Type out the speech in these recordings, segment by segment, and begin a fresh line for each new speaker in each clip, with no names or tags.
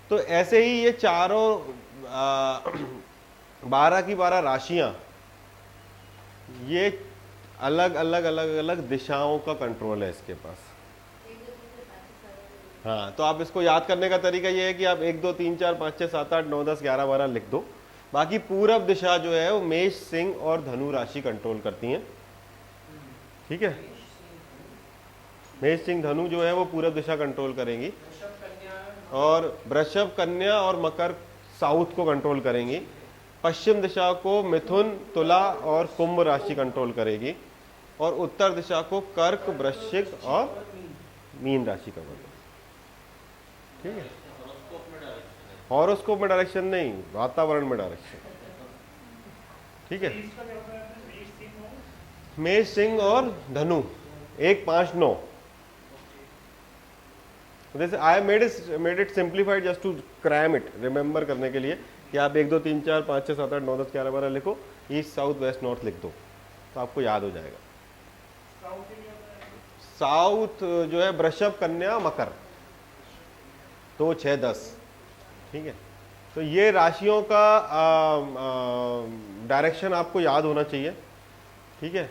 तो ऐसे ही ये चारों 12 की 12 राशियां, ये अलग अलग अलग अलग दिशाओं का कंट्रोल है इसके पास। हाँ, तो आप इसको याद करने का तरीका ये है कि आप 1 2 3 4 5 6 7 8 9 10 11 12 लिख दो। बाकी पूरब दिशा जो है वो मेष, सिंह और धनु राशि कंट्रोल करती हैं। ठीक है, मेष, सिंह, धनु जो है वो पूरब दिशा कंट्रोल करेंगी, और वृषभ, कन्या और मकर साउथ को कंट्रोल करेंगी। पश्चिम दिशा को मिथुन, तुला और कुंभ राशि कंट्रोल करेगी, और उत्तर दिशा को कर्क, वृश्चिक और मीन राशि का कंट्रोल। ठीक है, हॉरोस्कोप में डायरेक्शन नहीं, वातावरण में डायरेक्शन। ठीक है, मेष, सिंह और धनु 1 5 9। जैसे I made it simplified just to cram it, remember करने के लिए कि आप 1 2 3 4 5 6 7 8 9 10 11 12 लिखो, ईस्ट साउथ वेस्ट नॉर्थ लिख दो, तो आपको याद हो जाएगा। साउथ जो है वृषभ, कन्या, मकर, तो 6 10। ठीक है, तो ये राशियों का डायरेक्शन आपको याद होना चाहिए। ठीक है,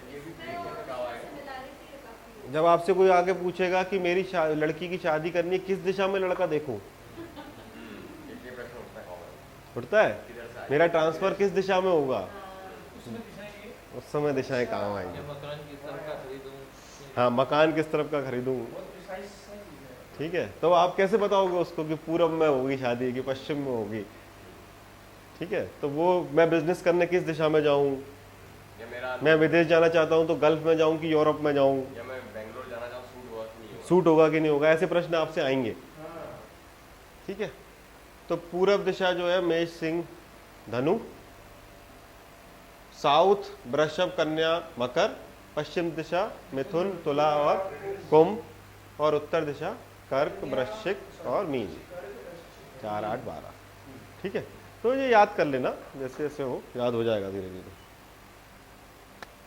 जब आपसे कोई आगे पूछेगा कि मेरी लड़की की शादी करनी है, किस दिशा में लड़का देखूं, उठता है मेरा ट्रांसफर किस दिशा में होगा, उस समय दिशाएं काम आएंगी। हाँ, मकान किस तरफ का खरीदूं। ठीक है, तो आप कैसे बताओगे उसको कि पूरब में होगी शादी कि पश्चिम में होगी। ठीक है, तो वो मैं बिजनेस करने किस दिशा में जाऊं, मैं विदेश जाना चाहता हूं तो गल्फ में जाऊं कि यूरोप में जाऊं, या मैं बेंगलोर जाना चाहूं सूट होगा कि नहीं होगा, ऐसे प्रश्न आपसे आएंगे। ठीक है, तो पूरब दिशा जो है मेष, सिंह, धनु, साउथ वृषभ, कन्या, मकर, पश्चिम दिशा मिथुन, तुला और कुंभ, और उत्तर दिशा कर्क, वृश्चिक और मीन, 4 8 12। ठीक है, तो ये याद कर लेना, जैसे जैसे हो याद हो जाएगा धीरे धीरे।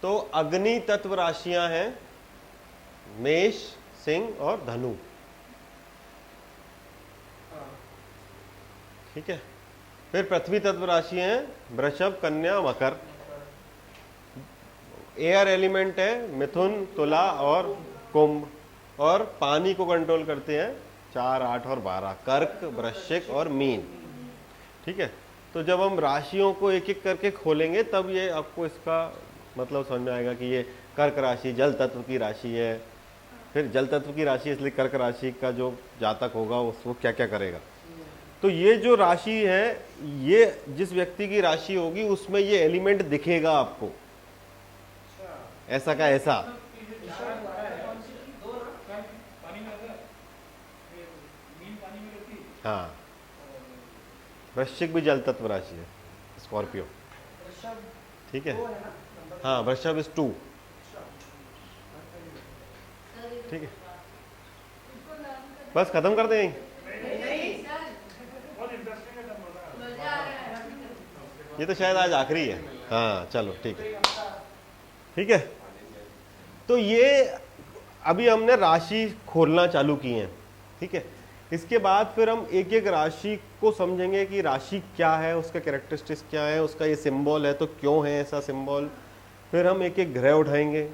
तो अग्नि तत्व राशियां हैं मेष, सिंह और धनु। ठीक है, फिर पृथ्वी तत्व राशियां हैं वृषभ, कन्या, मकर। एयर एलिमेंट है मिथुन, तुला और कुंभ, और पानी को कंट्रोल करते हैं 4 8 और 12, कर्क, वृश्चिक और मीन। ठीक है, तो जब हम राशियों को एक एक करके खोलेंगे तब ये आपको इसका मतलब समझ में आएगा कि ये कर्क राशि जल तत्व की राशि है। फिर जल तत्व की राशि इसलिए कर्क राशि का जो जातक होगा उसको क्या क्या करेगा। तो ये जो राशि है, ये जिस व्यक्ति की राशि होगी उसमें ये एलिमेंट दिखेगा आपको, ऐसा का ऐसा। हाँ, वृश्चिक भी जल तत्व राशि है, स्कॉर्पियो। ठीक है, हाँ, वृषभ इज 2। ठीक है, बस खत्म कर दें। ये तो शायद आज आखिरी है। हाँ चलो ठीक है। ठीक है, तो ये अभी हमने राशि खोलना चालू की है। ठीक है, इसके बाद फिर हम एक एक राशि को समझेंगे कि राशि क्या है, उसका कैरेक्टरिस्टिक्स क्या है, उसका ये सिंबल है तो क्यों है ऐसा सिंबल। फिर हम एक एक ग्रह उठाएंगे,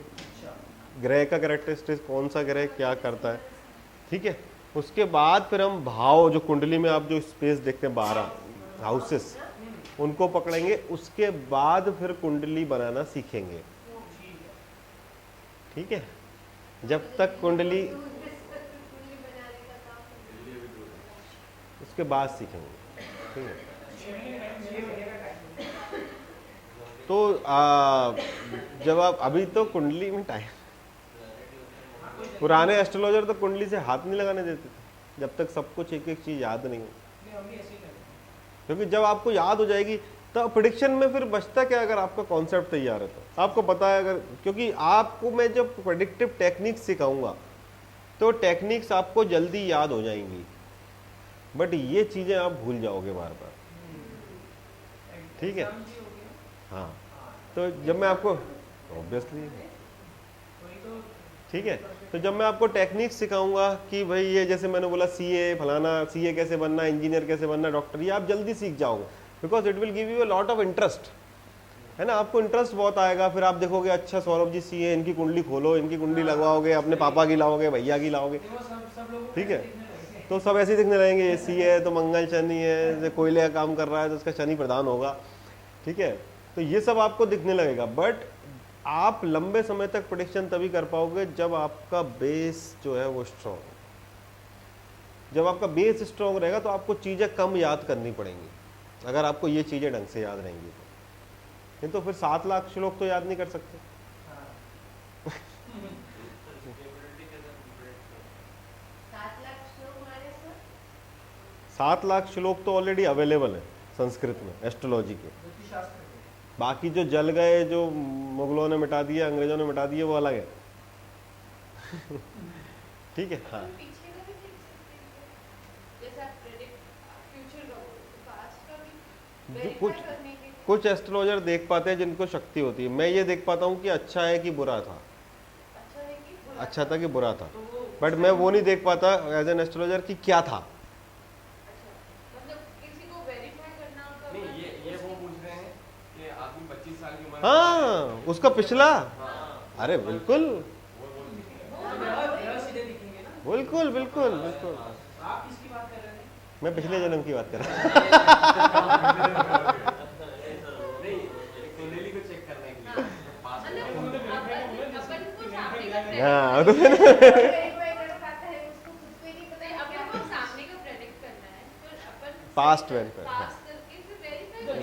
ग्रह का कैरेक्टरिस्टिक्स, कौन सा ग्रह क्या करता है। ठीक है, उसके बाद फिर हम भाव, जो कुंडली में आप जो स्पेस देखते हैं 12 हाउसेस, उनको पकड़ेंगे। उसके बाद फिर कुंडली बनाना सीखेंगे। ठीक है, जब तक कुंडली, उसके बाद सीखेंगे। ठीक है, तो जब आप अभी तो कुंडली में टाइम, पुराने एस्ट्रोलॉजर तो कुंडली से हाथ नहीं लगाने देते थे जब तक सब कुछ एक एक चीज याद नहीं हो, क्योंकि जब आपको याद हो जाएगी तो प्रिडिक्शन में फिर बचता क्या अगर आपका कॉन्सेप्ट तैयार है तो आपको पता है। अगर क्योंकि आपको मैं जब प्रेडिक्टिव टेक्निक्स सिखाऊंगा तो टेक्निक्स आपको जल्दी याद हो जाएंगी, बट ये चीजें आप भूल जाओगे बार बार। ठीक है, हाँ, तो जब मैं आपको ऑब्वियसली ठीक है। तो जब मैं आपको टेक्निक सिखाऊंगा कि भाई ये जैसे मैंने बोला सीए फलाना, सीए कैसे बनना, इंजीनियर कैसे बनना, डॉक्टर, ये आप जल्दी सीख जाओगे, because it will give you a lot of interest, है ना, आपको इंटरेस्ट बहुत आएगा। फिर आप देखोगे अच्छा सौरभ जी सीए, इनकी कुंडली खोलो, इनकी कुंडली लगवाओगे, अपने पापा की लाओगे, भैया की लाओगे, ठीक है। तो सब ऐसे ही दिखने लगेंगे, ये सीए है तो मंगल शनि है, कोयले का काम कर रहा है तो उसका शनि प्रधान होगा, ठीक है। तो ये सब आपको दिखने लगेगा, बट आप लंबे समय तक प्रेडिक्शन तभी कर पाओगे जब आपका बेस जो है वो स्ट्रॉन्ग। जब आपका बेस स्ट्रॉन्ग रहेगा तो आपको चीज़ें कम याद करनी पड़ेंगी, अगर आपको ये चीज़ें ढंग से याद रहेंगी तो। नहीं तो फिर 7 लाख श्लोक तो याद नहीं कर सकते। 7 लाख श्लोक तो ऑलरेडी अवेलेबल है संस्कृत में एस्ट्रोलॉजी के। बाकी जो जल गए, जो मुगलों ने मिटा दिए, अंग्रेजों ने मिटा दिए, वो अलग है। ठीक है। हाँ, कुछ एस्ट्रोलॉजर देख पाते हैं जिनको शक्ति होती है। मैं ये देख पाता हूँ कि अच्छा है कि बुरा था, अच्छा था कि बुरा था, बट मैं वो नहीं देख पाता एज एन एस्ट्रोलॉजर कि क्या था। हाँ, उसका पिछला, अरे बिल्कुल बिल्कुल बिल्कुल बिल्कुल, मैं पिछले जन्म की बात कर रहा पास्ट वेन पर,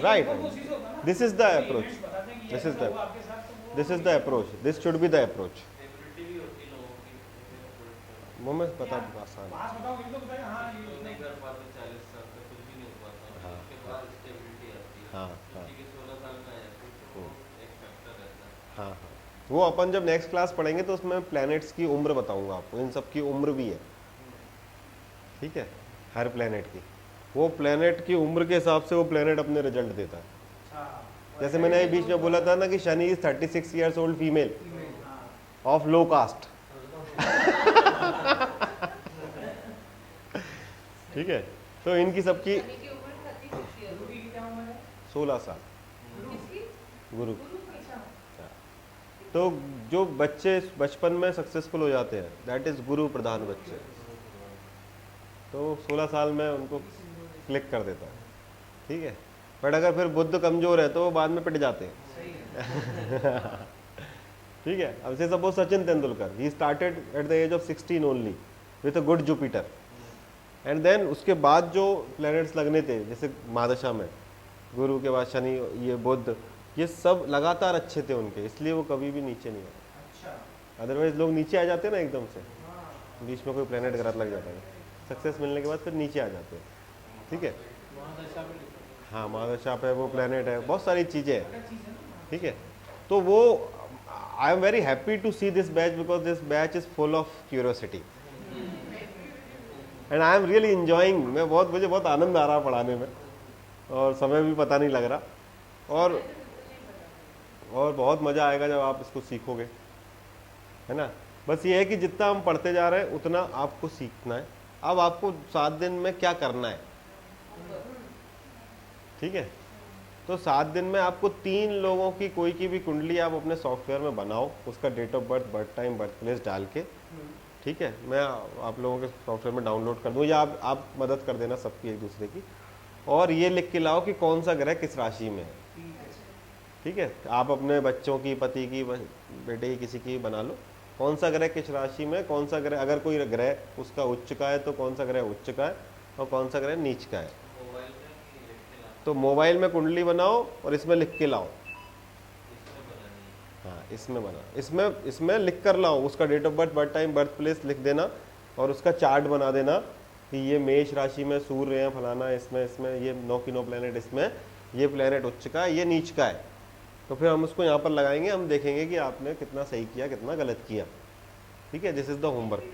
right, this is the approach, this is the approach, this should be the approach. वो मैं बता दूँ आसान है। हाँ हाँ हाँ हाँ, वो अपन जब नेक्स्ट क्लास पढ़ेंगे तो उसमें प्लैनेट्स की उम्र बताऊंगा आपको, इन सब की उम्र भी है, ठीक है, हर प्लैनेट की। वो प्लैनेट की उम्र के हिसाब से वो प्लैनेट अपने रिजल्ट देता है। जैसे मैंने बीच में बोला था ना कि Shani is 36 years old female of low caste, ठीक है। तो इनकी सबकी 16 साल गुरु। तो जो बच्चे बचपन में सक्सेसफुल हो जाते हैं, दैट इज गुरु प्रधान बच्चे, तो 16 साल में उनको क्लिक कर देता है, ठीक है। बट अगर फिर बुद्ध कमजोर है तो वो बाद में पिट जाते हैं। ठीक है। अब से suppose Sachin Tendulkar, he started at the age of 16 only with a good Jupiter, and then उसके बाद जो प्लैनेट्स लगने थे, जैसे महादशा में गुरु के बाद शनि, ये बुध, ये सब लगातार अच्छे थे उनके, इसलिए वो कभी भी नीचे नहीं आए। अदरवाइज लोग नीचे आ जाते हैं ना एकदम से, बीच में कोई प्लैनेट गलत लग जाता है, सक्सेस मिलने के बाद फिर नीचे आ जाते हैं, ठीक है। हाँ, महादशा पे वो प्लैनेट है, बहुत सारी चीज़ें हैं, ठीक है। तो वो I am very happy to see this batch because this batch is full of curiosity and I am really enjoying. मुझे बहुत आनंद आ रहा है पढ़ाने में, और समय भी पता नहीं लग रहा, और बहुत मज़ा आएगा जब आप इसको सीखोगे, है ना। बस ये है कि जितना हम पढ़ते जा रहे हैं उतना आपको सीखना है। अब आपको 7 दिन में क्या करना है, ठीक है। तो 7 दिन में आपको 3 लोगों की कोई की भी कुंडली आप अपने सॉफ्टवेयर में बनाओ, उसका date of birth, birth time, birth place डाल के, ठीक है। मैं आप लोगों के सॉफ्टवेयर में डाउनलोड कर दूँ, या आप मदद कर देना सबकी एक दूसरे की, और ये लिख के लाओ कि कौन सा ग्रह किस राशि में है, ठीक है। आप अपने बच्चों की, पति की, बेटे की, किसी की बना लो, कौन सा ग्रह किस राशि में, कौन सा ग्रह, अगर कोई ग्रह उसका उच्च का है तो कौन सा ग्रह उच्च का है और कौन सा ग्रह नीच का है। तो मोबाइल में कुंडली बनाओ और इसमें लिख के लाओ। हाँ, इसमें बना, इसमें लिख कर लाओ, उसका date of birth, birth time, birth place लिख देना, और उसका चार्ट बना देना कि ये मेष राशि में सूर्य है फलाना, इसमें ये 9 की 9 प्लैनेट, इसमें ये प्लैनेट उच्च का है, ये नीच का है। तो फिर हम उसको यहाँ पर लगाएंगे, हम देखेंगे कि आपने कितना सही किया, कितना गलत किया, ठीक है। This is the homework.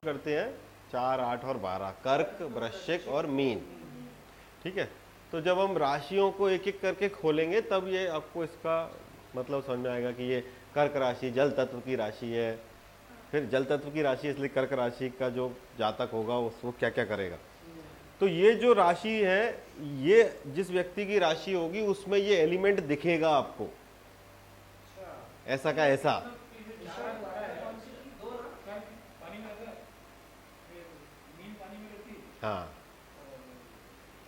करते हैं 4, 8 और 12, कर्क, वृश्चिक और मीन, ठीक है। तो जब हम राशियों को एक एक करके खोलेंगे तब ये आपको इसका मतलब समझ में आएगा कि ये कर्क राशि जल तत्व की राशि है, फिर जल तत्व की राशि इसलिए कर्क राशि का जो जातक होगा वो क्या क्या करेगा। तो ये जो राशि है, ये जिस व्यक्ति की राशि होगी उसमें ये एलिमेंट दिखेगा आपको, ऐसा का ऐसा। हाँ,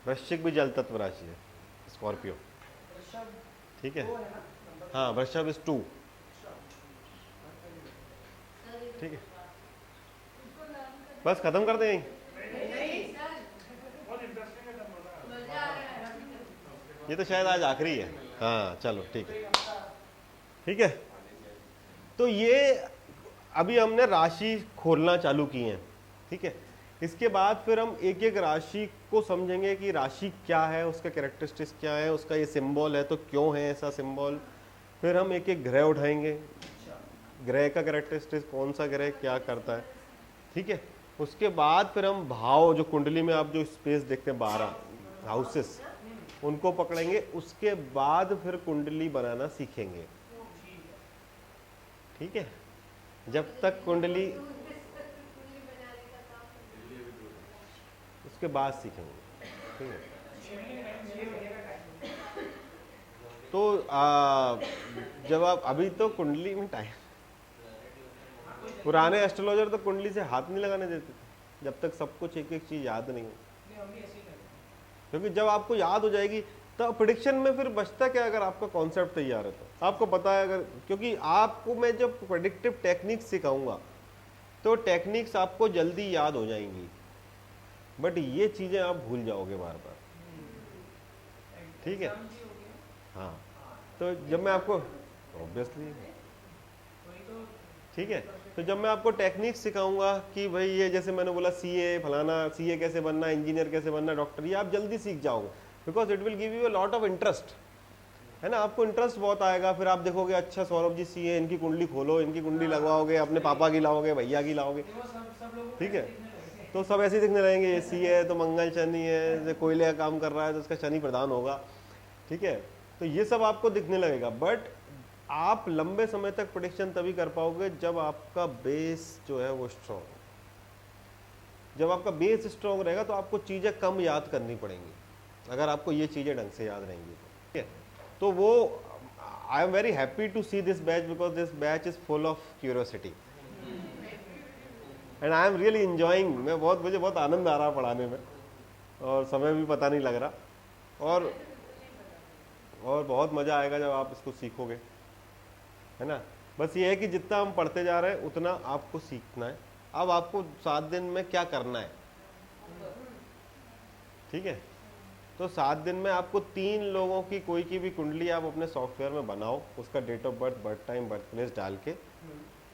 वृश्चिक भी जल तत्व राशि है, स्कॉर्पियो, ठीक है। हाँ, वृषभ इज 2, ठीक है। बस खत्म कर दें यहीं। ये तो शायद आज आखिरी है। हाँ चलो ठीक है, ठीक है। तो ये अभी हमने राशि खोलना चालू की है, ठीक है। इसके बाद फिर हम एक एक राशि को समझेंगे कि राशि क्या है, उसका कैरेक्टरिस्टिक्स क्या है, उसका ये सिंबल है तो क्यों है ऐसा सिंबल। फिर हम एक एक ग्रह उठाएंगे, ग्रह का कैरेक्टरिस्टिक्स, कौन सा ग्रह क्या करता है, ठीक है। उसके बाद फिर हम भाव, जो कुंडली में आप जो स्पेस देखते हैं 12 हाउसेस, उनको पकड़ेंगे। उसके बाद फिर कुंडली बनाना सीखेंगे, ठीक है। जब तक कुंडली, उसके बाद सीखेंगे, ठीक है। तो जब आप, अभी तो कुंडली में टाइम, पुराने एस्ट्रोलॉजर तो कुंडली से हाथ नहीं लगाने देते थे जब तक सब कुछ एक एक चीज याद नहीं हो, क्योंकि जब आपको याद हो जाएगी तो प्रिडिक्शन में फिर बचता क्या अगर आपका कॉन्सेप्ट तैयार है तो आपको पता है। अगर, क्योंकि आपको मैं जब प्रेडिक्टिव टेक्निक्स सिखाऊंगा तो टेक्निक्स आपको जल्दी याद हो जाएंगी, बट ये चीजें आप भूल जाओगे बार बार, ठीक है। हाँ, तो जब मैं आपको, ऑब्वियसली, ठीक है, तो जब मैं आपको टेक्निक्स सिखाऊंगा कि भाई ये जैसे मैंने बोला सीए फलाना, सीए कैसे बनना, इंजीनियर कैसे बनना, डॉक्टर, ये आप जल्दी सीख जाओगे, because it will give you a lot of interest, है ना। आपको इंटरेस्ट बहुत आएगा, फिर आप देखोगे अच्छा सौरभ जी सीए, इनकी कुंडली खोलो, इनकी कुंडली लगवाओगे, अपने पापा की लाओगे, भैया की लाओगे, ठीक है। तो सब ऐसे ही दिखने लगेंगे, ये सीए है तो मंगल शनि है, कोयले का काम कर रहा है तो उसका शनि प्रधान होगा, ठीक है। तो ये सब आपको दिखने लगेगा, बट आप लंबे समय तक प्रेडिक्शन तभी कर पाओगे जब आपका बेस जो है वो स्ट्रॉन्ग, जब आपका बेस स्ट्रॉन्ग रहेगा तो आपको चीजें कम याद करनी पड़ेंगी, अगर आपको ये चीजें ढंग से याद रहेंगी तो, ठीक है। तो वो, I am very happy to see this batch because this batch is full of curiosity and I am really enjoying. मुझे बहुत आनंद आ रहा है पढ़ाने में, और समय भी पता नहीं लग रहा, और बहुत मजा आएगा जब आप इसको सीखोगे, है ना। बस ये है कि जितना हम पढ़ते जा रहे हैं उतना आपको सीखना है। अब आपको 7 दिन में क्या करना है, ठीक है। तो 7 दिन में आपको 3 लोगों की कोई की भी कुंडली आप अपने सॉफ्टवेयर में बनाओ, उसका date of birth, birth time, birth place डाल के,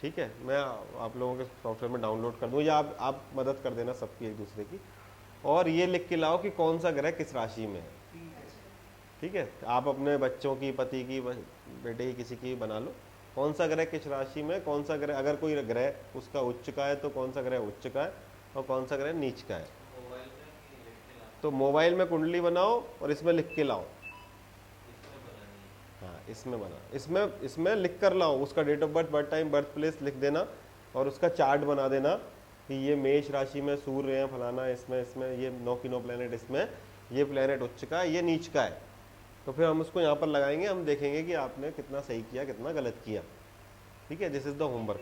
ठीक है। मैं आप लोगों के सॉफ्टवेयर में डाउनलोड कर दूँ, या आप मदद कर देना सबकी एक दूसरे की, और ये लिख के लाओ कि कौन सा ग्रह किस राशि में है, ठीक है। आप अपने बच्चों की, पति की, बेटे की, किसी की बना लो, कौन सा ग्रह किस राशि में, कौन सा ग्रह, अगर कोई ग्रह उसका उच्च का है तो कौन सा ग्रह उच्च का है और कौन सा ग्रह नीच का है। तो मोबाइल में कुंडली बनाओ और इसमें लिख के लाओ, हाँ इसमें बना, इसमें लिख कर लाओ, उसका date of birth, birth time, birth place लिख देना, और उसका चार्ट बना देना कि ये मेष राशि में सूर्य है फलाना, इसमें ये 9 की 9 प्लेनेट, इसमें ये प्लेनेट उच्च का है, ये नीच का है। तो फिर हम उसको यहाँ पर लगाएंगे, हम देखेंगे कि आपने कितना सही किया, कितना गलत किया, ठीक है। This is the homework.